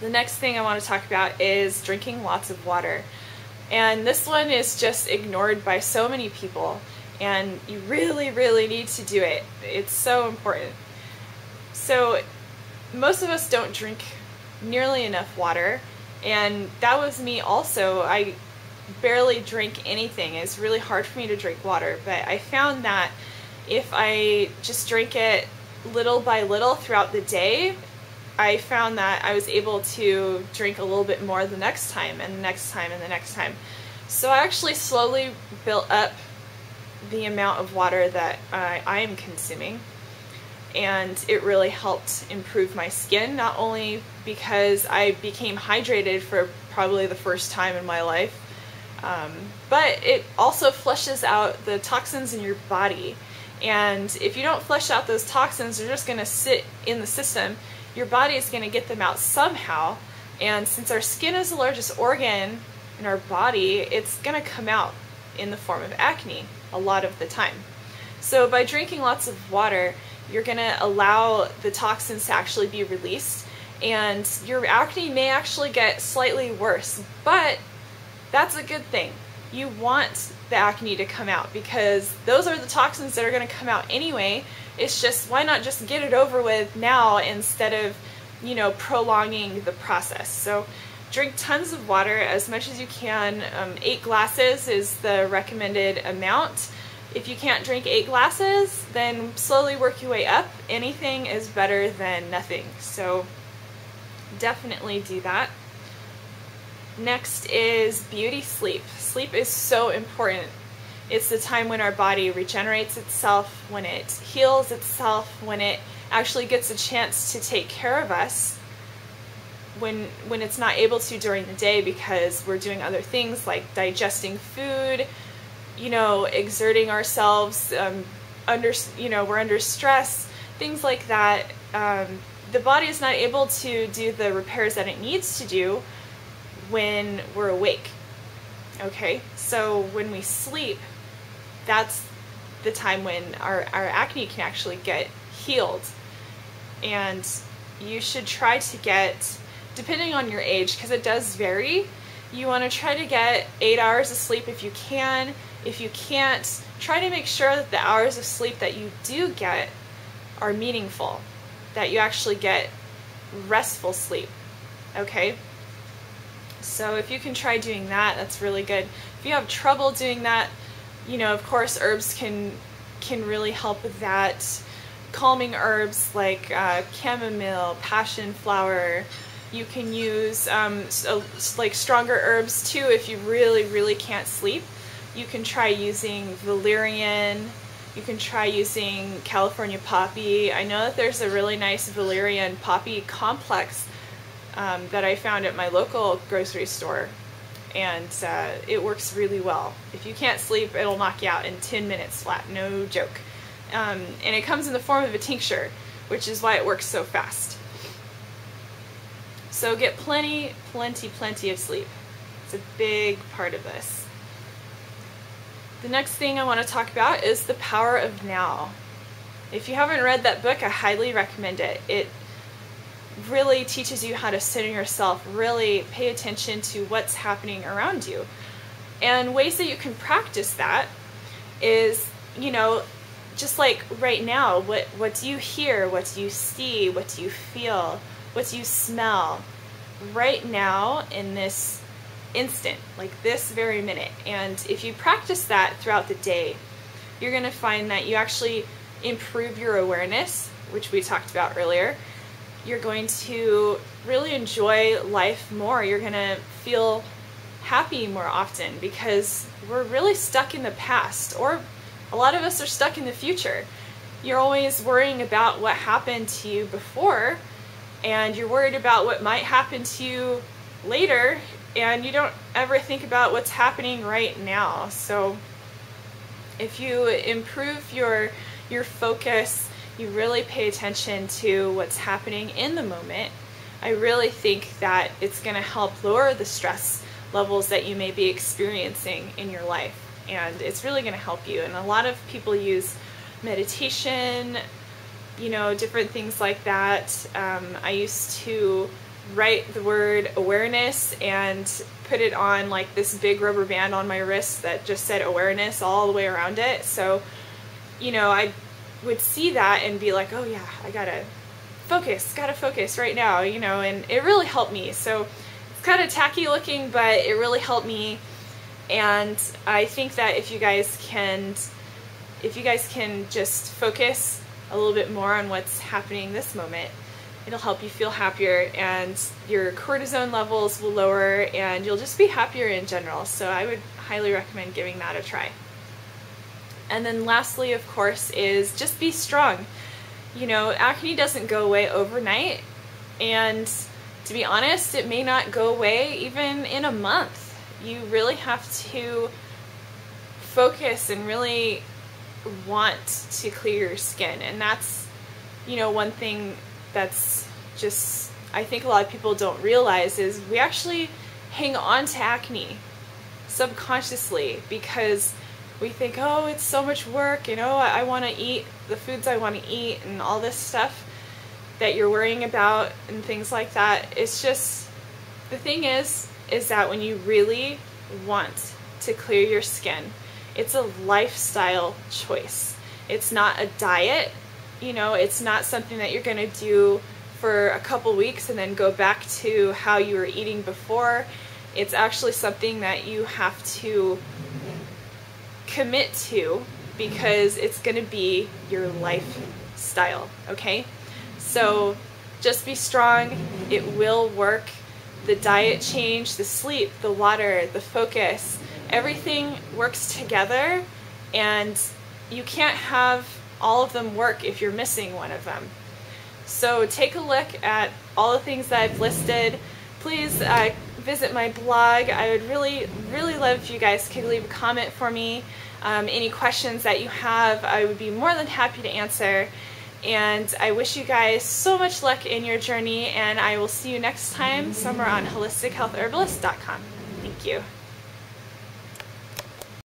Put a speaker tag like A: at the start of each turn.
A: The next thing I want to talk about is drinking lots of water. And this one is just ignored by so many people, and you really, really need to do it. It's so important. So most of us don't drink nearly enough water, and that was me also. I barely drink anything. It's really hard for me to drink water, but I found that if I just drink it little by little throughout the day, I found that I was able to drink a little bit more the next time and the next time and the next time. So I actually slowly built up the amount of water that I am consuming, and it really helped improve my skin, not only because I became hydrated for probably the first time in my life, but it also flushes out the toxins in your body. And if you don't flush out those toxins, they're just going to sit in the system. Your body is going to get them out somehow, and since our skin is the largest organ in our body, it's going to come out in the form of acne a lot of the time. So by drinking lots of water, you're going to allow the toxins to actually be released, and your acne may actually get slightly worse, but that's a good thing. You want the acne to come out because those are the toxins that are going to come out anyway. It's just, why not just get it over with now instead of, prolonging the process. So drink tons of water, as much as you can. 8 glasses is the recommended amount. If you can't drink 8 glasses, then slowly work your way up. Anything is better than nothing. So definitely do that. Next is beauty sleep. Sleep is so important. It's the time when our body regenerates itself, when it heals itself, when it actually gets a chance to take care of us, when it's not able to during the day because we're doing other things like digesting food, exerting ourselves, we're under stress, things like that. The body is not able to do the repairs that it needs to do when we're awake. Okay, so when we sleep, that's the time when our acne can actually get healed. And you should try to get, depending on your age, because it does vary, you want to try to get 8 hours of sleep if you can. If you can't, try to make sure that the hours of sleep that you do get are meaningful, that you actually get restful sleep. Okay? So if you can try doing that, that's really good. If you have trouble doing that, of course herbs can really help with that. Calming herbs like chamomile, passion flower. You can use like stronger herbs too if you really, really can't sleep. You can try using valerian. You can try using California poppy. I know that there's a really nice valerian poppy complex that I found at my local grocery store, and it works really well. If you can't sleep, it'll knock you out in 10 minutes flat, no joke. And it comes in the form of a tincture, which is why it works so fast. So get plenty of sleep. It's a big part of this. The next thing I want to talk about is The Power of Now. If you haven't read that book, I highly recommend it. It really teaches you how to center yourself, really pay attention to what's happening around you. And ways that you can practice that is, just like right now, what do you hear, what do you see, what do you feel, what do you smell right now in this instant, like this very minute. And if you practice that throughout the day, you're going to find that you actually improve your awareness, which we talked about earlier. You're going to really enjoy life more. You're going to feel happy more often because we're really stuck in the past, or a lot of us are stuck in the future. You're always worrying about what happened to you before, and you're worried about what might happen to you later, and you don't ever think about what's happening right now. So if you improve your focus, you really pay attention to what's happening in the moment, I really think that it's going to help lower the stress levels that you may be experiencing in your life. And it's really going to help you. And a lot of people use meditation, different things like that. I used to write the word awareness and put it on like this big rubber band on my wrist that just said awareness all the way around it. So, you know, I would see that and be like, oh yeah, I gotta focus right now, you know, and it really helped me. So it's kind of tacky looking, but it really helped me. And I think that if you guys can just focus a little bit more on what's happening this moment, it'll help you feel happier, and your cortisone levels will lower, and you'll just be happier in general. So I would highly recommend giving that a try. And then lastly, of course, is just be strong. You know, acne doesn't go away overnight, and to be honest, it may not go away even in a month. You really have to focus and really want to clear your skin. And that's, you know, one thing that's just, I think a lot of people don't realize is we actually hang on to acne subconsciously because we think, oh, it's so much work, you know, I want to eat the foods I want to eat and all this stuff that you're worrying about and things like that. It's just, the thing is that when you really want to clear your skin, it's a lifestyle choice. It's not a diet, you know, it's not something that you're going to do for a couple weeks and then go back to how you were eating before. It's actually something that you have to commit to because it's going to be your lifestyle, okay? So just be strong. It will work. The diet change, the sleep, the water, the focus, everything works together, and you can't have all of them work if you're missing one of them. So take a look at all the things that I've listed. Please visit my blog. I would really love if you guys could leave a comment for me. Any questions that you have, I would be more than happy to answer. And I wish you guys so much luck in your journey, and I will see you next time somewhere on holistichealthherbalist.com. Thank you.